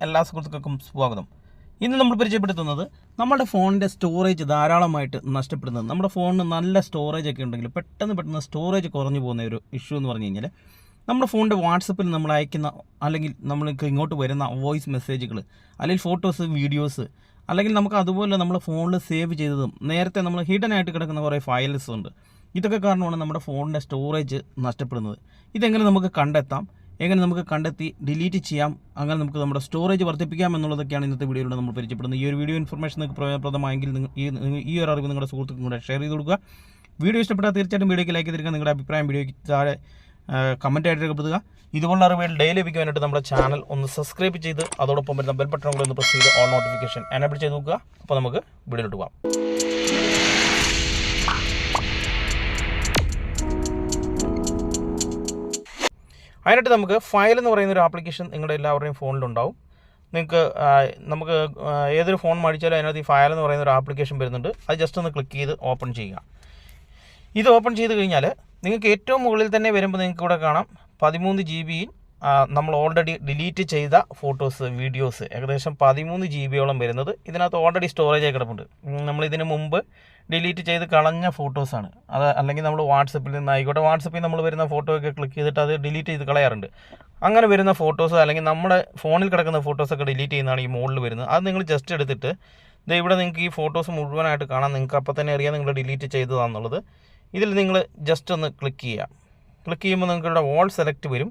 എല്ലാ സുഹൃത്തുക്കൾക്കും സ്വാഗതം. ഇന്ന് നമ്മൾ പരിചയപ്പെടുത്തുന്നത് നമ്മുടെ ഫോണിൻ്റെ സ്റ്റോറേജ് ധാരാളമായിട്ട് നഷ്ടപ്പെടുന്നത്. നമ്മുടെ ഫോണിന് നല്ല സ്റ്റോറേജ് ഒക്കെ ഉണ്ടെങ്കിൽ പെട്ടെന്ന് സ്റ്റോറേജ് കുറഞ്ഞു പോകുന്ന ഒരു ഇഷ്യൂ എന്ന് പറഞ്ഞു കഴിഞ്ഞാൽ നമ്മുടെ ഫോണിൻ്റെ വാട്സപ്പിൽ നമ്മൾ അയക്കുന്ന അല്ലെങ്കിൽ നമ്മൾക്ക് ഇങ്ങോട്ട് വരുന്ന വോയിസ് മെസ്സേജുകൾ അല്ലെങ്കിൽ ഫോട്ടോസ്, വീഡിയോസ്, അല്ലെങ്കിൽ നമുക്ക് അതുപോലെ നമ്മുടെ ഫോണിൽ സേവ് ചെയ്തതും നേരത്തെ നമ്മൾ ഹിഡൻ ആയിട്ട് കിടക്കുന്ന കുറേ ഫയൽസ് ഉണ്ട്. ഇതൊക്കെ കാരണമാണ് നമ്മുടെ ഫോണിൻ്റെ സ്റ്റോറേജ് നഷ്ടപ്പെടുന്നത്. ഇതെങ്ങനെ നമുക്ക് കണ്ടെത്താം, എങ്ങനെ നമുക്ക് കണ്ടെത്തി ഡിലീറ്റ് ചെയ്യാം, അങ്ങനെ നമുക്ക് നമ്മുടെ സ്റ്റോറേജ് വർദ്ധിപ്പിക്കാം എന്നുള്ളതൊക്കെയാണ് ഇന്നത്തെ വീഡിയോയിലൂടെ നമ്മൾ പരിചയപ്പെടുന്നത്. ഈ ഒരു വീഡിയോ ഇൻഫർമേഷൻ നിങ്ങൾക്ക് പ്രയോജനപ്രദമായെങ്കിൽ ഈ ഒരു അറിവ് നിങ്ങളുടെ സുഹൃത്തുക്കളും കൂടെ ഷെയർ ചെയ്ത് കൊടുക്കുക. വീഡിയോ ഇഷ്ടപ്പെട്ടാൽ തീർച്ചയായിട്ടും വീഡിയോയ്ക്ക് ലൈക്ക് ചെയ്തിരിക്കുക. നിങ്ങളുടെ അഭിപ്രായം വീഡിയോയ്ക്ക് താഴെ കമൻറ്റ് ആയിട്ട് രേഖപ്പെടുത്തുക. ഇതുപോലുള്ള അറിവുകൾ ഡെയിലി ലഭിക്കാനായിട്ട് നമ്മുടെ ചാനൽ ഒന്ന് സബ്സ്ക്രൈബ് ചെയ്ത് അതോടൊപ്പം വരുന്ന ബെൽ ബട്ടൺ കൂടെ ഒന്ന് പ്രസ് ചെയ്ത് ഓൾ നോട്ടിഫിക്കേഷൻ എനേബിൾ ചെയ്ത് നോക്കുക. അപ്പോൾ നമുക്ക് വീഡിയോയിലോട്ട് പോകാം. അതിനായിട്ട് നമുക്ക് ഫയൽ എന്ന് പറയുന്ന ഒരു ആപ്ലിക്കേഷൻ നിങ്ങളുടെ എല്ലാവരുടെയും ഫോണിലുണ്ടാവും. നമുക്ക് ഏതൊരു ഫോൺ മേടിച്ചാലും അതിനകത്ത് ഈ ഫയൽ എന്ന് പറയുന്ന ഒരു ആപ്ലിക്കേഷൻ വരുന്നുണ്ട്. അത് ജസ്റ്റ് ഒന്ന് ക്ലിക്ക് ചെയ്ത് ഓപ്പൺ ചെയ്യുക. ഇത് ഓപ്പൺ ചെയ്ത് കഴിഞ്ഞാൽ നിങ്ങൾക്ക് ഏറ്റവും മുകളിൽ തന്നെ വരുമ്പോൾ നിങ്ങൾക്ക് ഇവിടെ കാണാം 13 GB നമ്മൾ ഓൾറെഡി ഡിലീറ്റ് ചെയ്ത ഫോട്ടോസ്, വീഡിയോസ് ഏകദേശം 13 GB വരുന്നത് ഇതിനകത്ത് ഓൾറെഡി സ്റ്റോറേജ് ആയി കിടപ്പുണ്ട്. നമ്മളിതിന് മുമ്പ് ഡിലീറ്റ് ചെയ്ത് കളഞ്ഞ ഫോട്ടോസാണ് അത്. അല്ലെങ്കിൽ നമ്മൾ വാട്സപ്പിൽ നിന്നായിക്കോട്ടെ, വാട്സപ്പിൽ നമ്മൾ വരുന്ന ഫോട്ടോ ഒക്കെ ക്ലിക്ക് ചെയ്തിട്ട് അത് ഡിലീറ്റ് ചെയ്ത് കളയാറുണ്ട്. അങ്ങനെ വരുന്ന ഫോട്ടോസ് അല്ലെങ്കിൽ നമ്മുടെ ഫോണിൽ കിടക്കുന്ന ഫോട്ടോസൊക്കെ ഡിലീറ്റ് ചെയ്യുന്നതാണ് ഈ മുകളിൽ വരുന്നത്. അത് നിങ്ങൾ ജസ്റ്റ് എടുത്തിട്ട് ഇവിടെ നിങ്ങൾക്ക് ഈ ഫോട്ടോസ് മുഴുവനായിട്ട് കാണാം. നിങ്ങൾക്ക് അപ്പോൾ തന്നെ അറിയാം നിങ്ങൾ ഡിലീറ്റ് ചെയ്തതാണെന്നുള്ളത്. ഇതിൽ നിങ്ങൾ ജസ്റ്റ് ഒന്ന് ക്ലിക്ക് ചെയ്യുക. ക്ലിക്ക് ചെയ്യുമ്പോൾ നിങ്ങൾക്ക് ഇവിടെ ഓൾ സെലക്ട് വരും.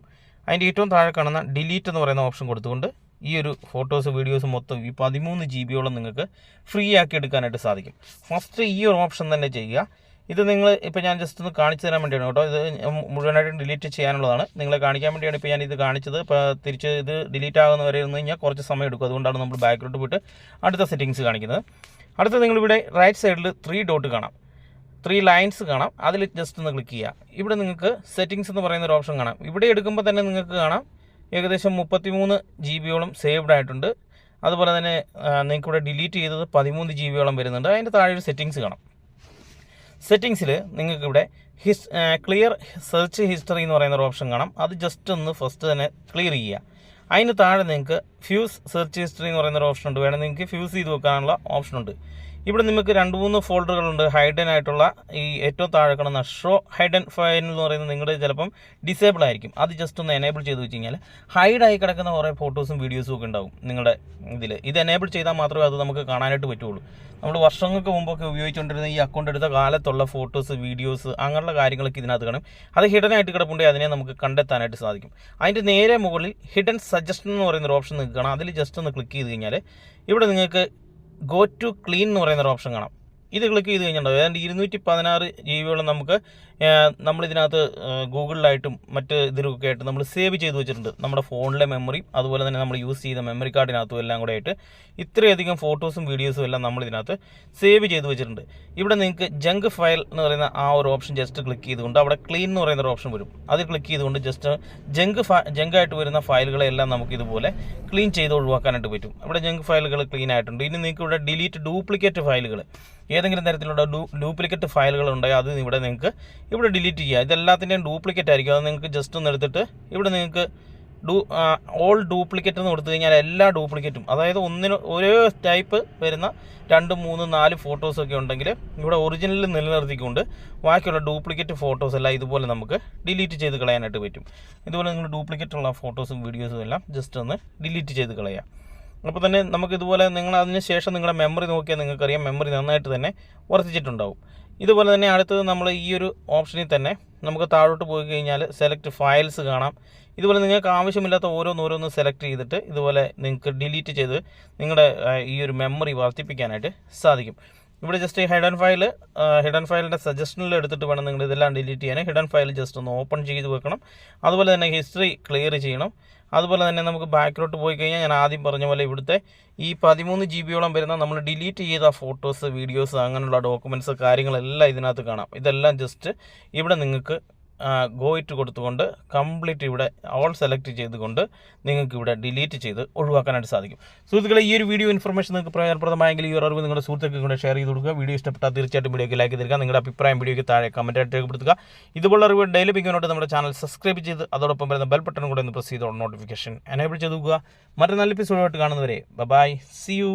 അതിൻ്റെ ഏറ്റവും താഴെ കാണുന്ന ഡിലീറ്റ് എന്ന് പറയുന്ന ഓപ്ഷൻ കൊടുത്തുകൊണ്ട് ഈ ഒരു ഫോട്ടോസ്, വീഡിയോസ് മൊത്തം ഈ 13 GB നിങ്ങൾക്ക് ഫ്രീ ആക്കി എടുക്കാനായിട്ട് സാധിക്കും. ഫസ്റ്റ് ഈ ഒരു ഓപ്ഷൻ തന്നെ ചെയ്യുക. ഇത് നിങ്ങൾ ഇപ്പോൾ ഞാൻ ജസ്റ്റ് ഒന്ന് കാണിച്ചു തരാൻ വേണ്ടിയാണ് കേട്ടോ. ഇത് മുഴുവനായിട്ടും ഡിലീറ്റ് ചെയ്യാനുള്ളതാണ്, നിങ്ങളെ കാണിക്കാൻ വേണ്ടിയാണ് ഇപ്പോൾ ഞാൻ ഇത് കാണിച്ചത്. ഇപ്പോൾ തിരിച്ച് ഇത് ഡിലീറ്റ് ആകുന്ന വരെ ഇരുന്ന് കഴിഞ്ഞാൽ കുറച്ച് സമയം എടുക്കും. അതുകൊണ്ടാണ് നമ്മൾ ബാക്കിലോട്ട് പോയിട്ട് അടുത്ത സെറ്റിങ്സ് കാണിക്കുന്നത്. അടുത്ത നിങ്ങളിവിടെ റൈറ്റ് സൈഡിൽ 3 ഡോട്ട് കാണാം, 3 ലൈൻസ് കാണാം. അതിൽ ജസ്റ്റ് ഒന്ന് ക്ലിക്ക് ചെയ്യുക. ഇവിടെ നിങ്ങൾക്ക് സെറ്റിങ്സ് എന്ന് പറയുന്ന ഒരു ഓപ്ഷൻ കാണാം. ഇവിടെ എടുക്കുമ്പോൾ തന്നെ നിങ്ങൾക്ക് കാണാം ഏകദേശം 33 GB സേവ്ഡ് ആയിട്ടുണ്ട്. അതുപോലെ തന്നെ നിങ്ങൾക്ക് ഇവിടെ ഡിലീറ്റ് ചെയ്തത് 13 GB വരുന്നുണ്ട്. അതിൻ്റെ താഴെ ഒരു സെറ്റിങ്സ് കാണാം. സെറ്റിങ്സിൽ നിങ്ങൾക്കിവിടെ ക്ലിയർ സെർച്ച് ഹിസ്റ്ററി എന്ന് പറയുന്ന ഒരു ഓപ്ഷൻ കാണാം. അത് ജസ്റ്റ് ഒന്ന് ഫസ്റ്റ് തന്നെ ക്ലിയർ ചെയ്യുക. അതിന് താഴെ നിങ്ങൾക്ക് ഫ്യൂസ് സെർച്ച് ഹിസ്റ്ററി എന്ന് പറയുന്ന ഒരു ഓപ്ഷൻ ഉണ്ട്. വേണമെങ്കിൽ നിങ്ങൾക്ക് ഫ്യൂസ് ചെയ്ത് വെക്കാനുള്ള ഓപ്ഷൻ ഉണ്ട്. ഇവിടെ നിങ്ങൾക്ക് 2-3 ഫോൾഡറുകളുണ്ട് ഹൈഡൻ ആയിട്ടുള്ള. ഈ ഏറ്റവും താഴെ കാണുന്ന ഷോ ഹൈഡൻ ഫയൽ എന്ന് പറയുന്നത് നിങ്ങളുടെ ചിലപ്പം ഡിസേബിൾ ആയിരിക്കും. അത് ജസ്റ്റ് ഒന്ന് എനേബിൾ ചെയ്ത് വെച്ച് കഴിഞ്ഞാൽ ഹൈഡായി കിടക്കുന്ന കുറേ ഫോട്ടോസും വീഡിയോസും ഒക്കെ ഉണ്ടാവും നിങ്ങളുടെ ഇതിൽ. ഇത് എനേബിൾ ചെയ്താൽ മാത്രമേ അത് നമുക്ക് കാണാനായിട്ട് പറ്റുള്ളൂ. നമ്മൾ വർഷങ്ങൾക്ക് മുമ്പൊക്കെ ഉപയോഗിച്ചുകൊണ്ടിരുന്ന ഈ അക്കൗണ്ട് എടുത്ത കാലത്തുള്ള ഫോട്ടോസ്, വീഡിയോസ്, അങ്ങനെയുള്ള കാര്യങ്ങളൊക്കെ ഇതിനകത്ത് കാണും. അത് ഹിഡൻ ആയിട്ട് കിടപ്പുണ്ടെങ്കിൽ അതിനെ നമുക്ക് കണ്ടെത്താനായിട്ട് സാധിക്കും. അതിൻ്റെ നേരെ മുകളിൽ ഹിഡൻ സജഷൻ എന്ന് പറയുന്ന ഒരു ഓപ്ഷൻ നിങ്ങൾക്ക് കാണാം. അതിൽ ജസ്റ്റ് ഒന്ന് ക്ലിക്ക് ചെയ്ത് കഴിഞ്ഞാൽ ഇവിടെ നിങ്ങൾക്ക് ഗോ ടു ക്ലീൻ എന്ന് പറയുന്നൊരു ഓപ്ഷൻ കാണാം. ഇത് ക്ലിക്ക് ചെയ്ത് കഴിഞ്ഞിട്ടുണ്ടാവും. ഏതാണ്ട് 216 GB നമുക്ക് നമ്മളിതിനകത്ത് ഗൂഗിളിലായിട്ടും മറ്റ് ഇതിലൊക്കെ ആയിട്ട് നമ്മൾ സേവ് ചെയ്ത് വെച്ചിട്ടുണ്ട്. നമ്മുടെ ഫോണിലെ മെമ്മറിയും അതുപോലെ തന്നെ നമ്മൾ യൂസ് ചെയ്ത മെമ്മറി കാർഡിനകത്തും എല്ലാം കൂടെ ആയിട്ട് ഇത്രയധികം ഫോട്ടോസും വീഡിയോസും എല്ലാം നമ്മളിതിനകത്ത് സേവ് ചെയ്ത് വെച്ചിട്ടുണ്ട്. ഇവിടെ നിങ്ങൾക്ക് ജങ്ക് ഫയൽ എന്ന് പറയുന്ന ആ ഒരു ഓപ്ഷൻ ജസ്റ്റ് ക്ലിക്ക് ചെയ്തുകൊണ്ട് അവിടെ ക്ലീൻ എന്ന് പറയുന്ന ഒരു ഓപ്ഷൻ വരും. അത് ക്ലിക്ക് ചെയ്തുകൊണ്ട് ജസ്റ്റ് ജങ്കായിട്ട് വരുന്ന ഫയലുകളെല്ലാം നമുക്ക് ഇതുപോലെ ക്ലീൻ ചെയ്ത് ഒഴിവാക്കാനായിട്ട് പറ്റും. ഇവിടെ ജങ്ക് ഫയലുകൾ ക്ലീൻ ആയിട്ടുണ്ട്. ഇനി നിങ്ങൾക്ക് ഇവിടെ ഡിലീറ്റ് ഡ്യൂപ്ലിക്കേറ്റ് ഫയലുകൾ, ഏതെങ്കിലും തരത്തിലുള്ള ഡ്യൂപ്ലിക്കേറ്റ് ഫയലുകൾ ഉണ്ടെങ്കിൽ അത് ഇവിടെ ഡിലീറ്റ് ചെയ്യുക. ഇതെല്ലാത്തിൻ്റെയും ഡ്യൂപ്ലിക്കേറ്റ് ആയിരിക്കും. അത് നിങ്ങൾക്ക് ജസ്റ്റ് ഒന്ന് എടുത്തിട്ട് ഇവിടെ നിങ്ങൾക്ക് ഓൾ ഡ്യൂപ്ലിക്കേറ്റ് എന്ന് കൊടുത്തു കഴിഞ്ഞാൽ എല്ലാ ഡ്യൂപ്ലിക്കേറ്റും, അതായത് ഒരേ ടൈപ്പ് വരുന്ന 2, 3, 4 ഫോട്ടോസൊക്കെ ഉണ്ടെങ്കിൽ ഇവിടെ ഒറിജിനൽ നിലനിർത്തിക്കൊണ്ട് ബാക്കിയുള്ള ഡ്യൂപ്ലിക്കേറ്റ് ഫോട്ടോസ് എല്ലാം ഇതുപോലെ നമുക്ക് ഡിലീറ്റ് ചെയ്ത് കളയാനായിട്ട് പറ്റും. ഇതുപോലെ നിങ്ങൾ ഡ്യൂപ്ലിക്കേറ്റ് ഉള്ള ഫോട്ടോസും വീഡിയോസും എല്ലാം ജസ്റ്റ് ഒന്ന് ഡിലീറ്റ് ചെയ്ത് കളയുക. അപ്പോൾ തന്നെ നമുക്കിതുപോലെ നിങ്ങൾ അതിന് ശേഷം നിങ്ങളുടെ മെമ്മറി നോക്കിയാൽ നിങ്ങൾക്കറിയാം മെമ്മറി നന്നായിട്ട് തന്നെ വർദ്ധിച്ചിട്ടുണ്ടാവും. ഇതുപോലെ തന്നെ അടുത്തത് നമ്മൾ ഈ ഒരു ഓപ്ഷനിൽ തന്നെ നമുക്ക് താഴോട്ട് പോയി കഴിഞ്ഞാൽ സെലക്ട് ഫയൽസ് കാണാം. ഇതുപോലെ നിങ്ങൾക്ക് ആവശ്യമില്ലാത്ത ഓരോന്ന് സെലക്ട് ചെയ്തിട്ട് ഇതുപോലെ നിങ്ങൾക്ക് ഡിലീറ്റ് ചെയ്ത് നിങ്ങളുടെ ഈ ഒരു മെമ്മറി വർദ്ധിപ്പിക്കാനായിട്ട് സാധിക്കും. ഇവിടെ ജസ്റ്റ് ഹിഡൻ ഫയലിൻ്റെ സജഷനിൽ എടുത്തിട്ട് വേണം നിങ്ങൾ ഇതെല്ലാം ഡിലീറ്റ് ചെയ്യാൻ. ഹിഡൻ ഫയൽ ജസ്റ്റ് ഒന്ന് ഓപ്പൺ ചെയ്ത് വെക്കണം. അതുപോലെ തന്നെ ഹിസ്റ്ററി ക്ലിയർ ചെയ്യണം. അതുപോലെ തന്നെ നമുക്ക് ബാക്കിലോട്ട് പോയി കഴിഞ്ഞാൽ ഞാൻ ആദ്യം പറഞ്ഞ പോലെ ഇവിടുത്തെ ഈ 13 GB വരുന്ന നമ്മൾ ഡിലീറ്റ് ചെയ്ത ഫോട്ടോസ്, വീഡിയോസ്, അങ്ങനെയുള്ള ഡോക്യുമെൻറ്റ്സ്, കാര്യങ്ങളെല്ലാം ഇതിനകത്ത് കാണാം. ഇതെല്ലാം ജസ്റ്റ് ഇവിടെ നിങ്ങൾക്ക് ഗോ ഇറ്റ് കൊടുത്തുകൊണ്ട് കംപ്ലീറ്റ് ഇവിടെ ഓൾ സെലക്ട് ചെയ്തുകൊണ്ട് നിങ്ങൾക്ക് ഇവിടെ ഡിലീറ്റ് ചെയ്ത് ഒഴിവാക്കാനായിട്ട് സാധിക്കും. സുഹൃത്തുക്കളെ, ഈ ഒരു വീഡിയോ ഇൻഫർമേഷൻ നിങ്ങൾക്ക് പ്രയോജനപ്രദമായെങ്കിൽ ഈ ഒരു അറിവ് നിങ്ങളുടെ സുഹൃത്തുക്കൾക്ക് കൂടെ ഷെയർ ചെയ്ത് കൊടുക്കുക. വീഡിയോ ഇഷ്ടപ്പെട്ടാൽ തീർച്ചയായിട്ടും വീഡിയോക്ക് ലൈക്ക് ചെയ്തിരിക്കുക. നിങ്ങളുടെ അഭിപ്രായം വീഡിയോയ്ക്ക് താഴെ കമൻറ്റായിട്ട് രേഖപ്പെടുത്തുക. ഇതുപോലുള്ള അറിവ് ഡെയിലി ലഭിക്കാനായിട്ട് നമ്മുടെ ചാനൽ സബ്സ്ക്രൈബ് ചെയ്ത് അതോടൊപ്പം വരുന്ന ബെൽ ബട്ടൺ കൂടെ ഒന്ന് പ്രസ് ചെയ്ത് നോട്ടിഫിക്കേഷൻ എനേബിൾ ചെയ്ത് നോക്കുക. മറ്റൊരു നല്ല എപ്പിസോഡായിട്ട് കാണുന്നവരെ ബൈ, സി യു.